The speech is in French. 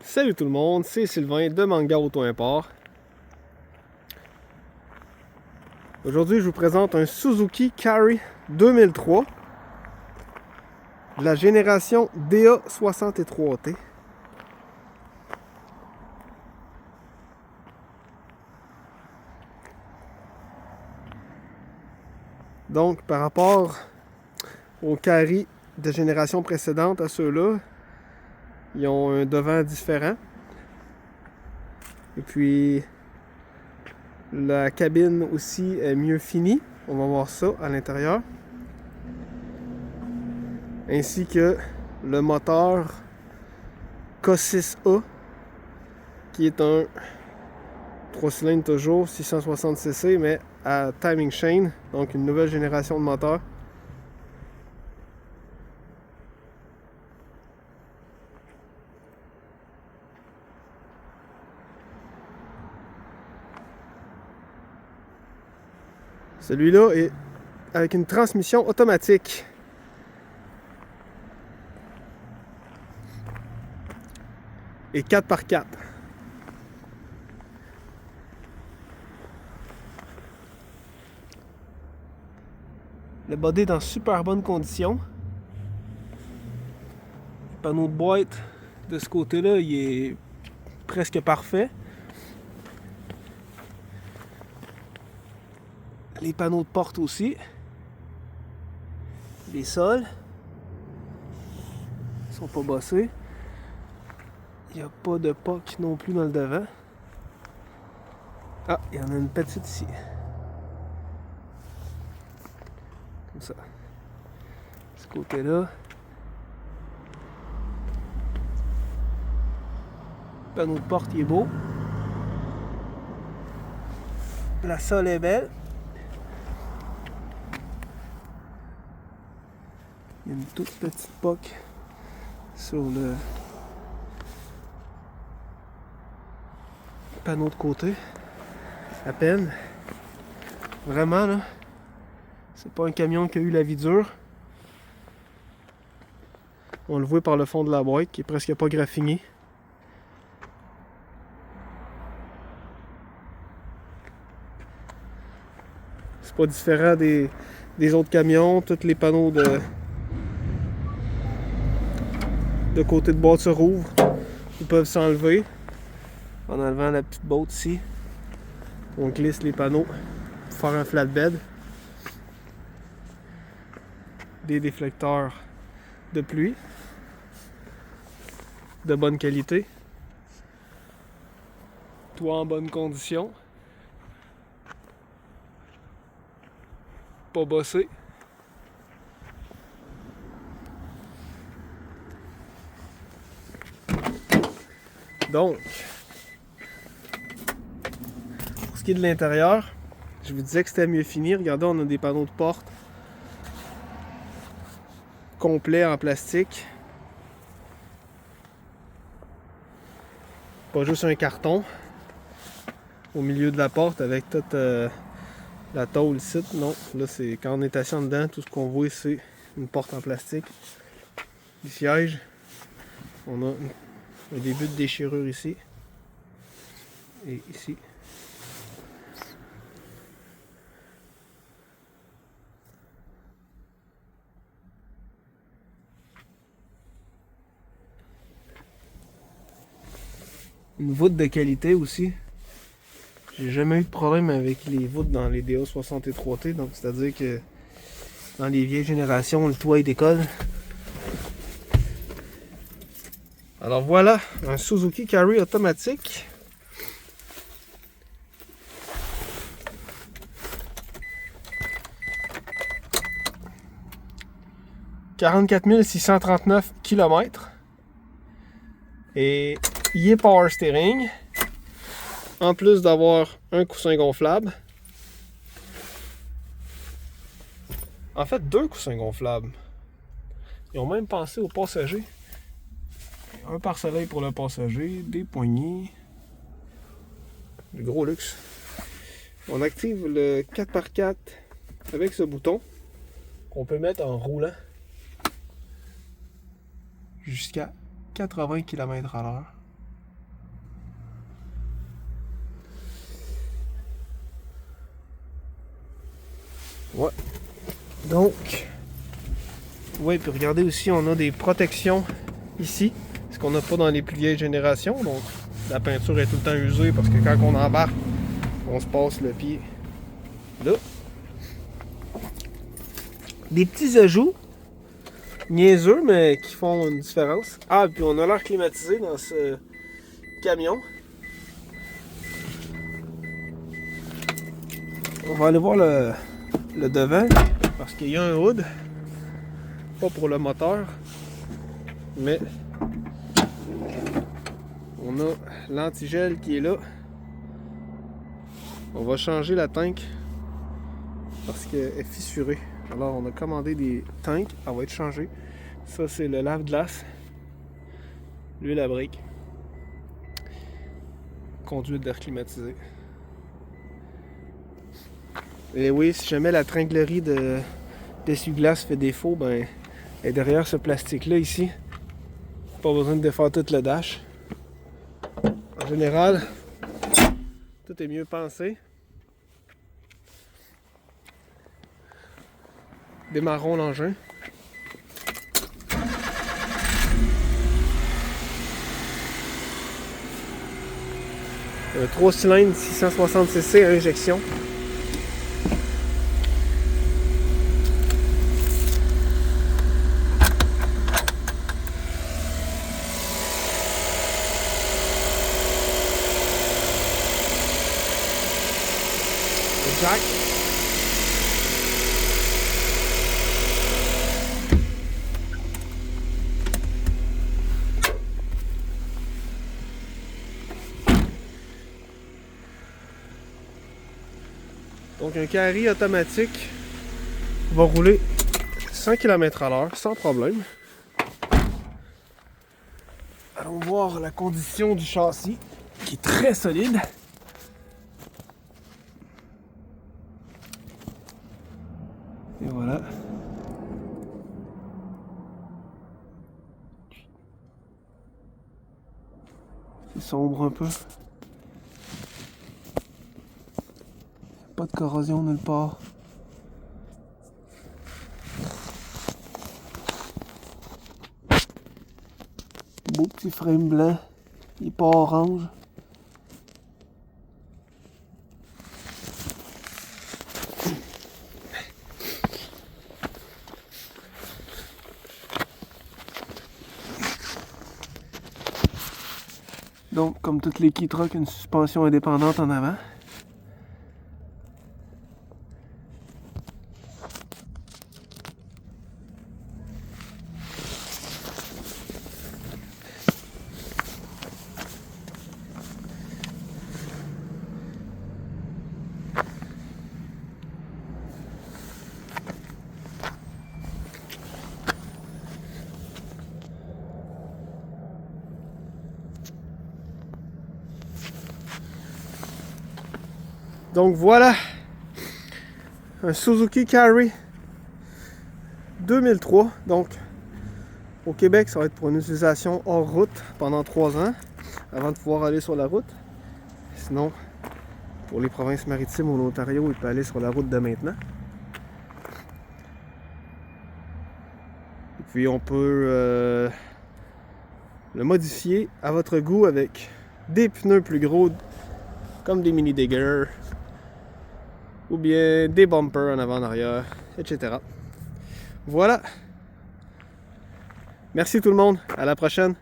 Salut tout le monde, c'est Sylvain de Manga Auto Import. Aujourd'hui, je vous présente un Suzuki Carry 2003 de la génération DA63T. Donc, par rapport aux Carry de génération précédente à ceux-là, ils ont un devant différent. Et puis, la cabine aussi est mieux finie. On va voir ça à l'intérieur. Ainsi que le moteur K6A, qui est un 3 cylindres toujours, 660cc, mais à timing chain, donc une nouvelle génération de moteur. Celui-là est avec une transmission automatique. Et 4x4. Le body est dans super bonne condition. Le panneau de boîte de ce côté-là, il est presque parfait. Les panneaux de porte aussi. Les sols sont pas bossés. Il n'y a pas de POC non plus dans le devant. Ah, il y en a une petite ici. Comme ça. Ce côté-là. Le panneau de porte, il est beau. La sole est belle. Il y a une toute petite POC sur le panneau de côté. À peine. Vraiment, là. C'est pas un camion qui a eu la vie dure. On le voit par le fond de la boîte qui est presque pas graffiné. C'est pas différent des autres camions. Tous les panneaux de côté de boîte se rouvrent. Ils peuvent s'enlever en enlevant la petite boîte ici. On glisse les panneaux pour faire un flatbed. Des déflecteurs de pluie de bonne qualité. Toit en bonne condition. Pas bossé. Donc, pour ce qui est de l'intérieur, je vous disais que c'était mieux fini. Regardez, on a des panneaux de porte complets en plastique. Pas juste un carton au milieu de la porte avec toute la tôle ici. Non, là c'est quand on est assis en dedans, tout ce qu'on voit c'est une porte en plastique. Les sièges, on a un début de déchirure ici et ici. Une voûte de qualité aussi. J'ai jamais eu de problème avec les voûtes dans les DA63T, donc c'est-à-dire que dans les vieilles générations, le toit il décolle. Alors voilà, un Suzuki Carry automatique. « 44 639 km. Et il est power steering. En plus d'avoir un coussin gonflable. En fait, deux coussins gonflables. Ils ont même pensé aux passagers. Un pare-soleil pour le passager, des poignées. Du gros luxe. On active le 4x4 avec ce bouton qu'on peut mettre en roulant jusqu'à 80 km/h. Ouais. Donc, ouais, puis regardez aussi, on a des protections ici, ce qu'on n'a pas dans les plus vieilles générations. Donc, la peinture est tout le temps usée parce que quand on embarque, on se passe le pied là. Des petits ajouts niaiseux, mais qui font une différence. Ah, puis on a l'air climatisé dans ce camion. On va aller voir le devant, parce qu'il y a un hood. Pas pour le moteur, mais on a l'antigel qui est là. On va changer la tank parce qu'elle est fissurée. Alors on a commandé des tanks, elle va être changée. Ça c'est le lave-glace, l'huile à brique, conduite d'air climatisé. Et oui, si jamais la tringlerie d'essuie-glace fait défaut, ben elle est derrière ce plastique-là ici. Pas besoin de défaire tout le dash. En général, tout est mieux pensé. Démarrons l'engin. Un 3 cylindres 660 cc à injection. Le jack. Donc un carry automatique va rouler 100 km/h sans problème. Allons voir la condition du châssis qui est très solide. Et voilà. C'est sombre un peu. Pas de corrosion nulle part. Beau petit frame blanc. Il n'est pas orange. Donc, comme toutes les Keytruck, une suspension indépendante en avant. Donc voilà, un Suzuki Carry 2003. Donc au Québec, ça va être pour une utilisation hors route pendant 3 ans avant de pouvoir aller sur la route. Sinon, pour les provinces maritimes ou l'Ontario, il peut aller sur la route de maintenant. Et puis on peut le modifier à votre goût avec des pneus plus gros comme des mini diggers ou bien des bumpers en avant en arrière, etc. Voilà. Merci tout le monde. À la prochaine.